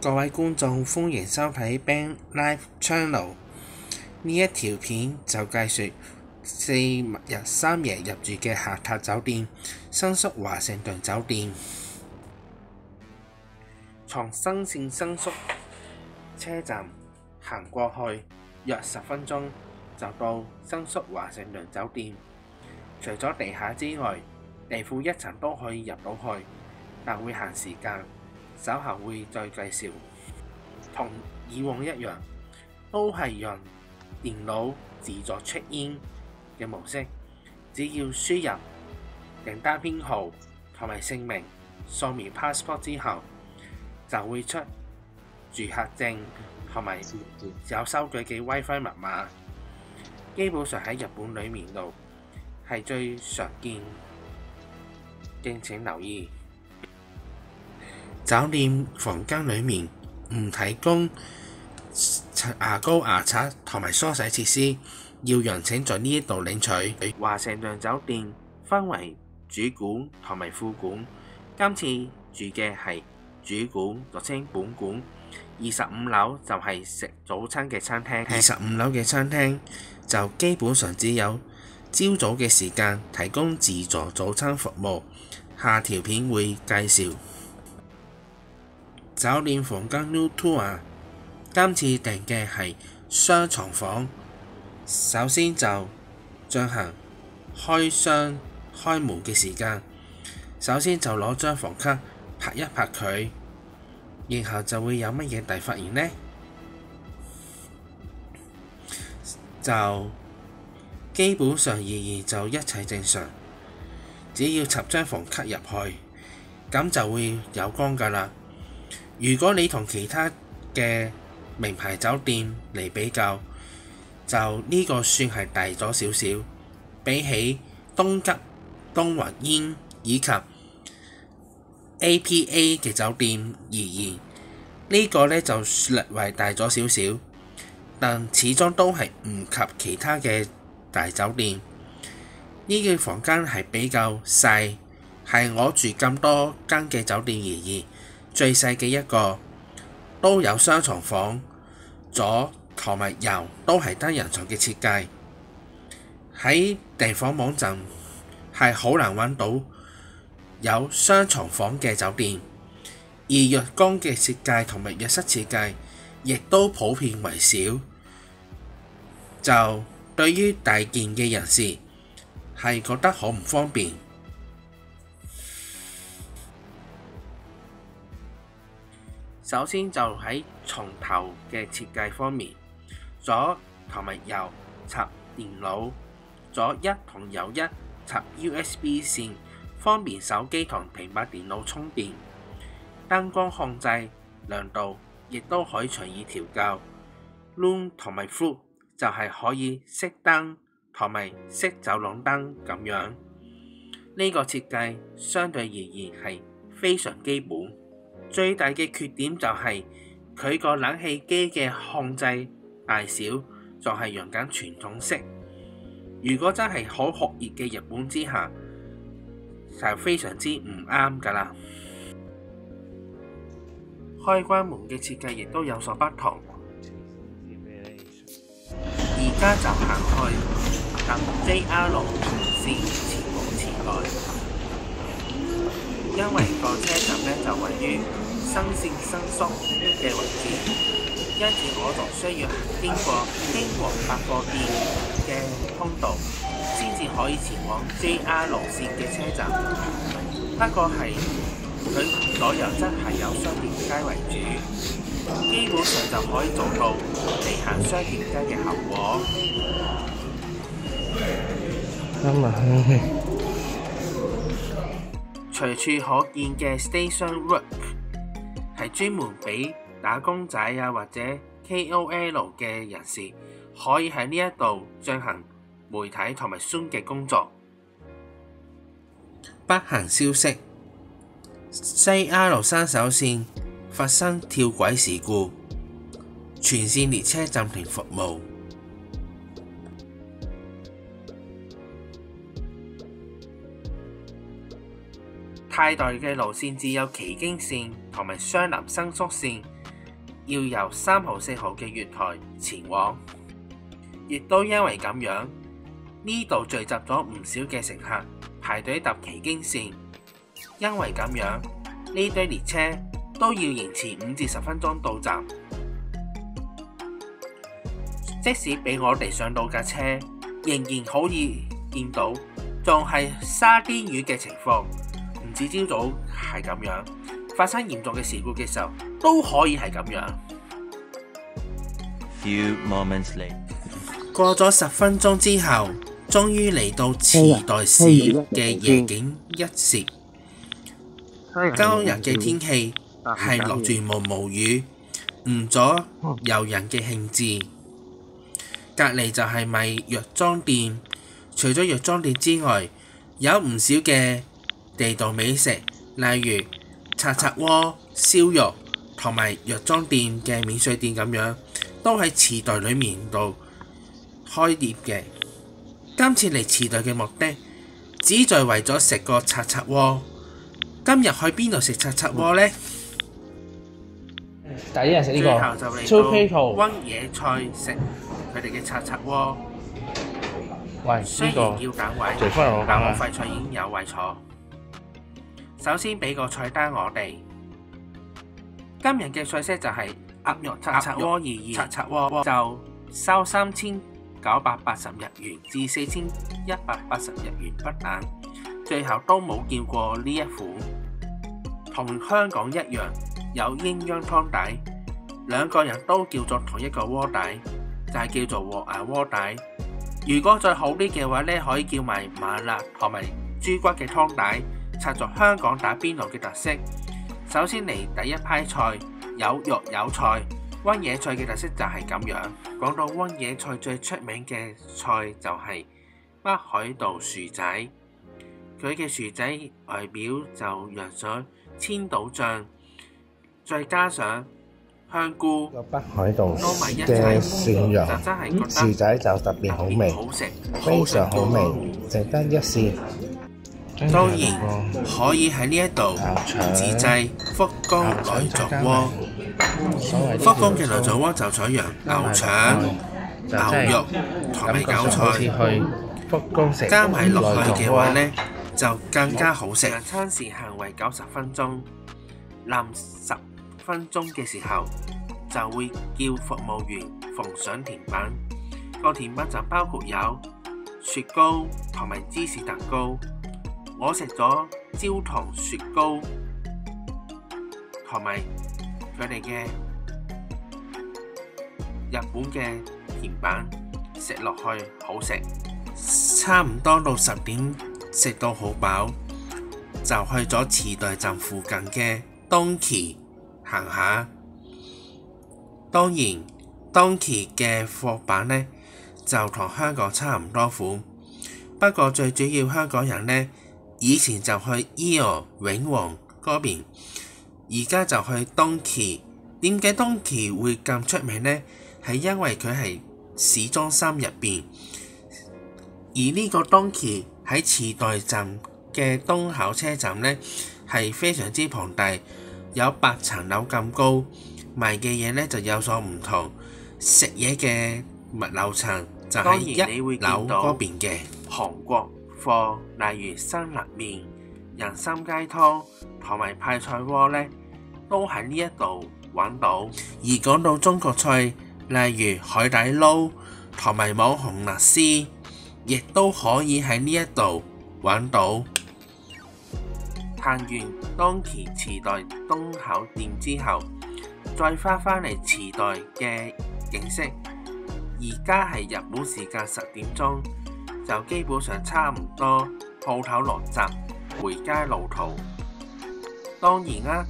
各位觀眾，歡迎收睇 Ben Live Channel。呢一條片就介紹4日3夜入住嘅下榻酒店新宿華盛頓酒店。從新線新宿車站行過去約10分鐘就到新宿華盛頓酒店。除咗地下之外，地庫1層都可以入到去，但會限時間，稍後會再介紹。同以往一樣，都係用電腦自助 check in 嘅模式，只要輸入訂單編號同埋姓名、掃描 passport 之後，就會出住客證同埋有收據嘅 WiFi 密碼。基本上喺日本裡面度係最常見，敬請留意。酒店房間裡面唔提供牙膏、牙刷同埋梳洗設施，要人請在呢一度領取。華盛頓酒店分為主館同埋副館，今次住嘅係主館，俗稱本館。25樓就係食早餐嘅餐廳。25樓嘅餐廳就基本上只有朝早嘅時間提供自助早餐服務，下條片會介紹。酒店房間 Room Tour， 今次訂嘅係雙床房。首先就進行開箱開門嘅時間，首先就攞張房卡拍一拍佢，然後就會有乜嘢大發現呢？就基本上而言就一切正常，只要插張房卡入去，咁就會有光㗎啦。如果你同其他嘅名牌酒店嚟比較，就呢個算係大咗少少，比起東急、東華煙以及 APA 嘅酒店而言，呢個呢就略為大咗少少，但始終都係唔及其他嘅大酒店。呢個房間係比較細，係我住咁多間嘅酒店而言最細嘅一個，都有雙床房，左同埋右都係單人床嘅設計。喺訂房網站係好難揾到有雙床房嘅酒店，而浴缸嘅設計同埋浴室設計亦都普遍為少。就對於大件嘅人士係覺得好唔方便。首先就喺床頭嘅設計方面，左同埋右插電腦，左一同右一插 USB 線，方便手機同平板電腦充電。燈光控制、亮度亦都可以隨意調校。Room 同埋 Food 就係可以熄燈同埋熄走廊燈咁樣。呢個設計相對而言係非常基本。最大嘅缺點就係佢個冷氣機嘅控制大小就係用緊傳統式。如果真係好酷熱嘅日本之下，就非常之唔啱㗎啦。開關門嘅設計亦都有所不同。而家就行去搭 JR 線前往池袋。因為個車站就位於新線新宿嘅位置，因此我仲需要經過京王百貨店嘅通道，先至可以前往 JR 線嘅車站。不過係佢左右側係有商店街為主，基本上就可以做到地下商店街嘅效果。隨處可見嘅 Station Work 係專門俾打工仔或者 KOL 嘅人士可以喺呢一度進行媒體同埋 Zoom 嘅工作。不幸消息：西 R3手線發生跳軌事故，全線列車暫停服務。太代嘅路線只有旗京線同埋湘南新宿線，要由3號、4號嘅月台前往，亦都因為咁樣，呢度聚集咗唔少嘅乘客排隊搭旗經線。因為咁樣，呢堆列車都要延遲5至10分鐘到站。即使俾我哋上到架車，仍然可以見到仲係沙甸魚嘅情況。唔止朝早係咁樣，發生嚴重嘅事故嘅時候都可以係咁樣。Few moments later， 過咗10分鐘之後，終於嚟到池袋市嘅夜景一時。今日嘅天氣係落住毛毛雨，唔阻遊人嘅興致。隔離就係咪藥妝店，除咗藥妝店之外，有唔少嘅地道美食，例如擦擦鍋、燒肉同埋藥妝店嘅免稅店咁樣，都喺池袋裏面度開業嘅。今次嚟池袋嘅目的，只在為咗食個擦擦鍋。今日去邊度食擦擦鍋呢？第一日食呢個，最後就嚟到溫野菜食佢哋嘅擦擦鍋。喂，雖然要揀位，但我廢菜已經有位坐。首先俾個菜單我哋，今日嘅菜式就係鴨肉擦擦鍋，擦擦鍋就收3980日元至4180日元不等。最後都冇見過呢一款，同香港一樣有鴛鴦湯底，兩個人都叫做同一個鍋底，就係叫做和牛鍋底。如果再好啲嘅話呢，可以叫埋麻辣同埋豬骨嘅湯底，擦咗香港打邊爐嘅特色。首先嚟第一批菜，有肉有菜。溫野菜嘅特色就係咁樣。講到溫野菜最出名嘅菜就係北海道薯仔。佢嘅薯仔外表就用咗千島醬，再加上香菇，北海道撈埋一嘅齊，蒜蓉就真係覺得薯仔就特別好味，好食，非常好味，值得一試。當然可以喺呢一度自製福岡內臟鍋。福岡嘅內臟鍋就採用牛腸、牛肉同埋韭菜，加埋落去嘅話呢，就更加好食。餐時限為90分鐘，臨10分鐘嘅時候就會叫服務員奉上甜品。個甜品就包括有雪糕同埋芝士蛋糕。我食咗焦糖雪糕同埋佢哋嘅日本嘅甜品，食落去好食。差唔多到10點食到好飽，就去咗池袋站附近嘅東奇行下。當然東奇嘅貨品呢，就同香港差唔多款，不過最主要香港人呢，以前就去 EO 永旺嗰邊，而家就去東奇。點解東奇會咁出名呢？係因為佢係市中心入邊，而呢個東奇喺池袋站嘅東口車站呢，係非常之龐大，有8層樓咁高，賣嘅嘢呢就有所唔同。食嘢嘅物流層就喺1樓嗰邊嘅。韓國貨例如辛辣麵、人參雞湯同埋派菜鍋呢，都喺呢一度揾到。而講到中國菜，例如海底撈同埋網紅辣絲，亦都可以喺呢一度揾到。行完東奇池袋東口店之後，再返嚟池袋嘅景色。而家係日本時間10點鐘，就基本上差唔多鋪頭落閘，回家路途。當然啦，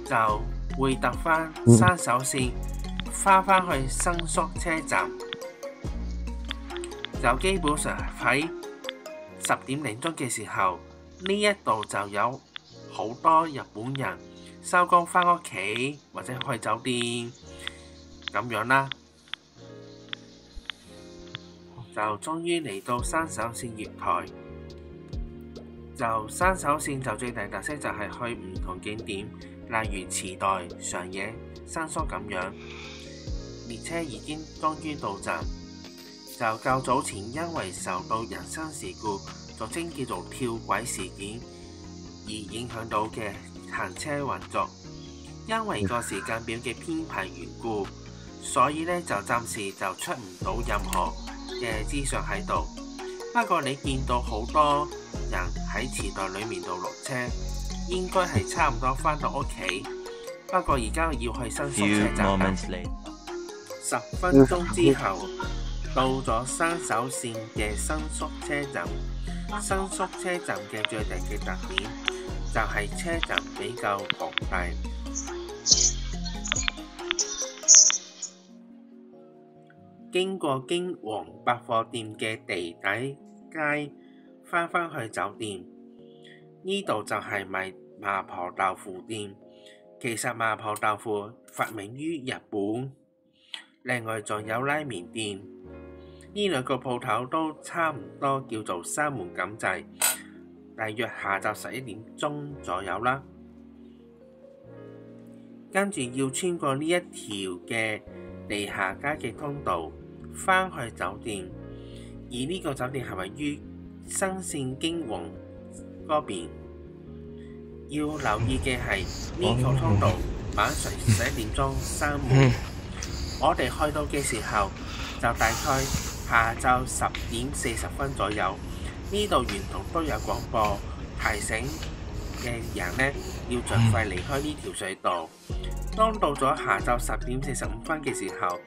就會搭返山手線返去新宿車站，就基本上喺10點零鐘嘅時候，呢一度就有好多日本人收工返屋企或者去酒店咁樣啦。就終於嚟到山手線月台。就山手線就最大特色就係去唔同景點，例如池袋、上野、生疏咁樣。列車已經終於到站。就較早前因為受到人身事故，俗稱叫做跳軌事件而影響到嘅行車運作，因為個時間表嘅編排緣故，所以呢就暫時就出唔到任何嘅資訊喺度。不過你見到好多人喺池袋裏面度落車，應該係差唔多返到屋企。不過而家要去新宿車站啦。10分鐘之後到咗山手線嘅新宿車站。新宿車站嘅最大嘅特點就係車站比較龐大。經過京王百貨店嘅地底街，返去酒店。呢度就係賣麻婆豆腐店。其實麻婆豆腐發明於日本。另外仲有拉麵店。呢兩個鋪頭都差唔多叫做閂門咁滯，大約下晝11點鐘左右啦。跟住要穿過呢一條嘅地下街嘅通道，返去酒店。而呢個酒店係位於新線京王嗰邊。要留意嘅係呢個通道晚上11點鐘閂門。我哋去到嘅時候就大概下晝10點40分左右。呢度沿途都有廣播提醒嘅人呢要盡快離開呢條隧道。當到咗下晝10點45分嘅時候，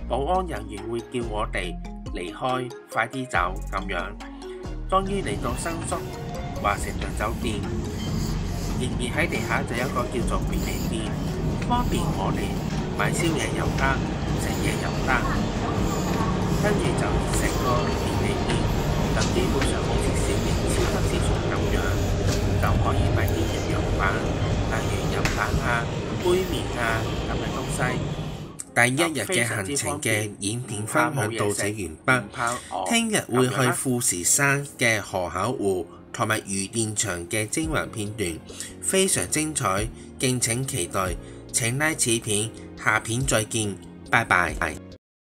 保安人員會叫我哋離開，快啲走咁樣。終於嚟到新宿華城頓酒店，然而喺地下就有一個叫做便利店，方便我哋買宵夜又得，食嘢又得。跟住就成個便利店就基本上好似小型超級市場咁樣，就可以買啲日用品，例如飲蛋啊、杯麵啊咁嘅東西。第一日嘅行程嘅影片分享到此完畢，聽日會去富士山嘅河口湖同埋漁電場嘅精華片段，非常精彩，敬請期待。請拉此片，下片再見，拜拜。